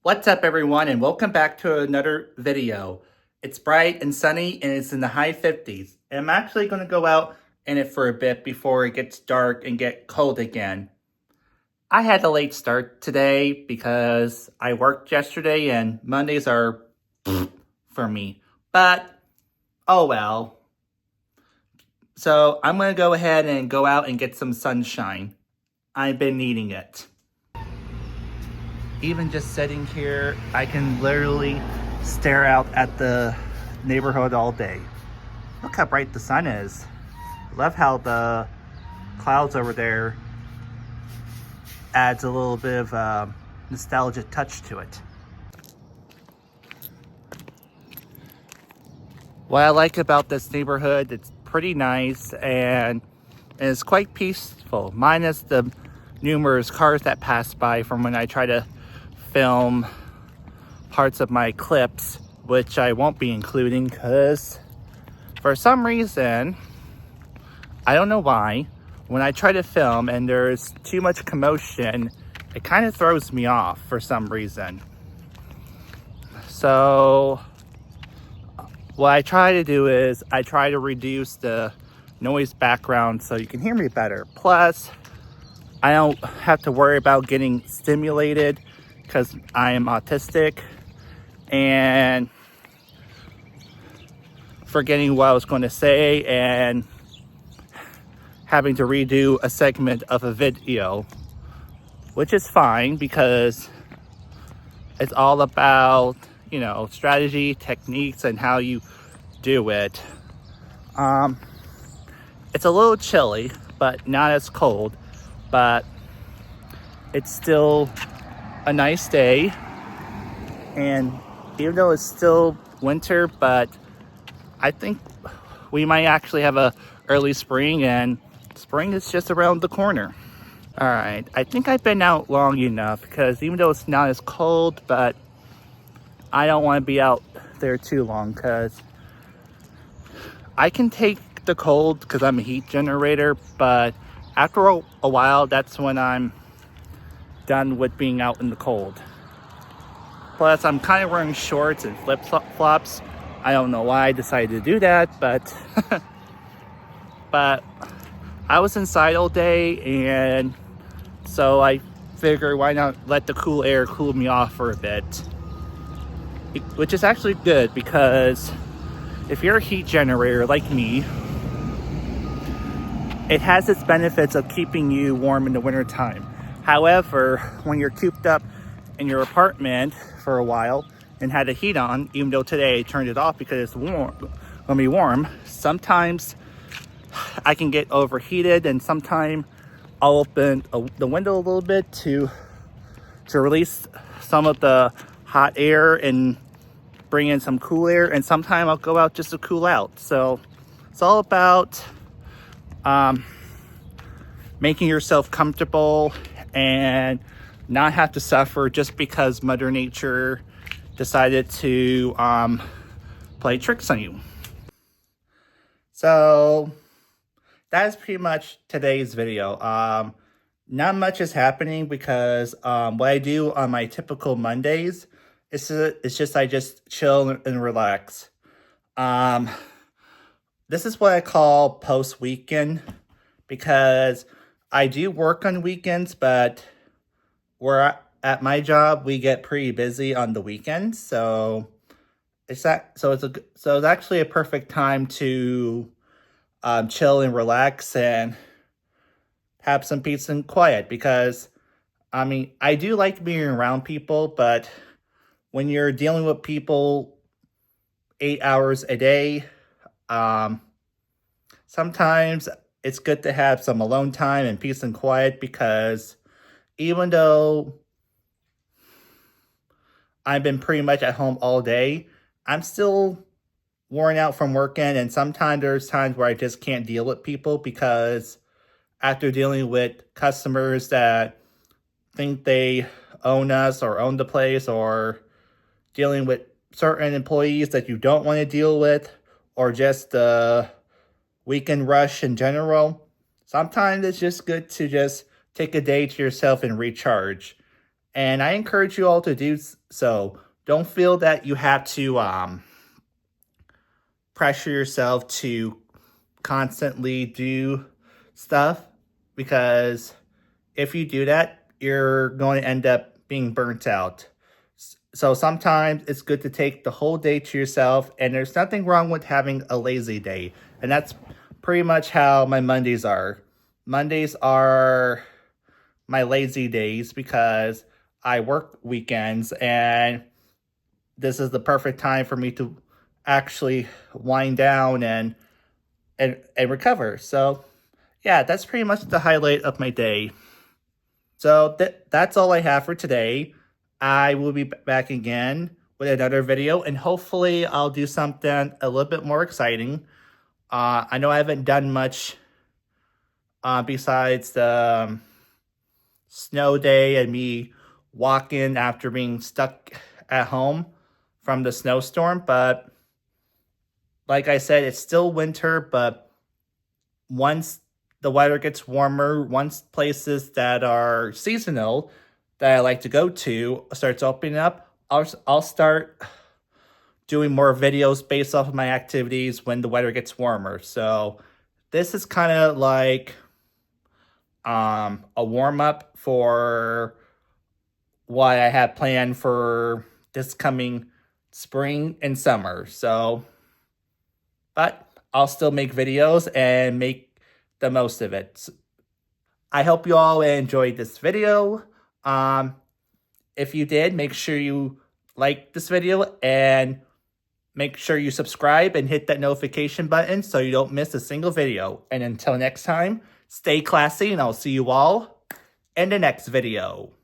What's up everyone and welcome back to another video. It's bright and sunny and it's in the high 50s. And I'm actually going to go out in it for a bit before it gets dark and get cold again. I had a late start today because I worked yesterday and Mondays are for me. But, oh well. So I'm going to go ahead and go out and get some sunshine. I've been needing it. Even just sitting here, I can literally stare out at the neighborhood all day. Look how bright the sun is. Love how the clouds over there adds a little bit of a nostalgia touch to it. What I like about this neighborhood, it's pretty nice and it's quite peaceful, minus the numerous cars that pass by from when I try to film parts of my clips, which I won't be including because for some reason, I don't know why, when I try to film and there's too much commotion, it kind of throws me off for some reason. So what I try to do is I try to reduce the noise background so you can hear me better. Plus, I don't have to worry about getting stimulated because I am autistic and forgetting what I was going to say and having to redo a segment of a video, which is fine because it's all about, you know, strategy, techniques, and how you do it. It's a little chilly, but not as cold, but it's still a nice day. And even though it's still winter, but I think we might actually have a early spring, and spring is just around the corner. All right, I think I've been out long enough because even though it's not as cold, but I don't want to be out there too long because I can take the cold because I'm a heat generator, but after a while, that's when I'm done with being out in the cold. Plus, I'm kind of wearing shorts and flip-flops. I don't know why I decided to do that, but but I was inside all day, and so I figured why not let the cool air cool me off for a bit. Which is actually good because if you're a heat generator like me, it has its benefits of keeping you warm in the wintertime. However, when you're cooped up in your apartment for a while and had the heat on, even though today I turned it off because it's gonna be warm, sometimes I can get overheated, and sometimes I'll open the window a little bit to release some of the hot air and bring in some cool air, and sometimes I'll go out just to cool out. So it's all about making yourself comfortable and not have to suffer just because Mother Nature decided to play tricks on you. So that's pretty much today's video. Not much is happening because what I do on my typical Mondays is I just chill and relax. This is what I call post-weekend because I do work on weekends, but at my job, we get pretty busy on the weekends, so it's actually a perfect time to chill and relax and have some peace and quiet. Because I mean, I do like being around people, but when you're dealing with people 8 hours a day, sometimes it's good to have some alone time and peace and quiet, because even though I've been pretty much at home all day, I'm still worn out from working, and sometimes there's times where I just can't deal with people because after dealing with customers that think they own us or own the place, or dealing with certain employees that you don't want to deal with, or just the weekend rush in general, sometimes it's just good to just take a day to yourself and recharge. And I encourage you all to do so. Don't feel that you have to pressure yourself to constantly do stuff, because if you do that, you're going to end up being burnt out. So sometimes it's good to take the whole day to yourself, and there's nothing wrong with having a lazy day. And that's pretty much how my Mondays are. Mondays are my lazy days because I work weekends, and this is the perfect time for me to actually wind down and recover. So yeah, that's pretty much the highlight of my day. So that's all I have for today. I will be back again with another video, and hopefully I'll do something a little bit more exciting. I know I haven't done much besides the snow day and me walking after being stuck at home from the snowstorm, but like I said, it's still winter. But once the weather gets warmer, once places that are seasonal that I like to go to starts opening up, I'll start doing more videos based off of my activities when the weather gets warmer. So this is kind of like a warm-up for what I have planned for this coming spring and summer. So, but I'll still make videos and make the most of it. I hope you all enjoyed this video. If you did, make sure you like this video and make sure you subscribe and hit that notification button so you don't miss a single video. And until next time, stay classy, and I'll see you all in the next video.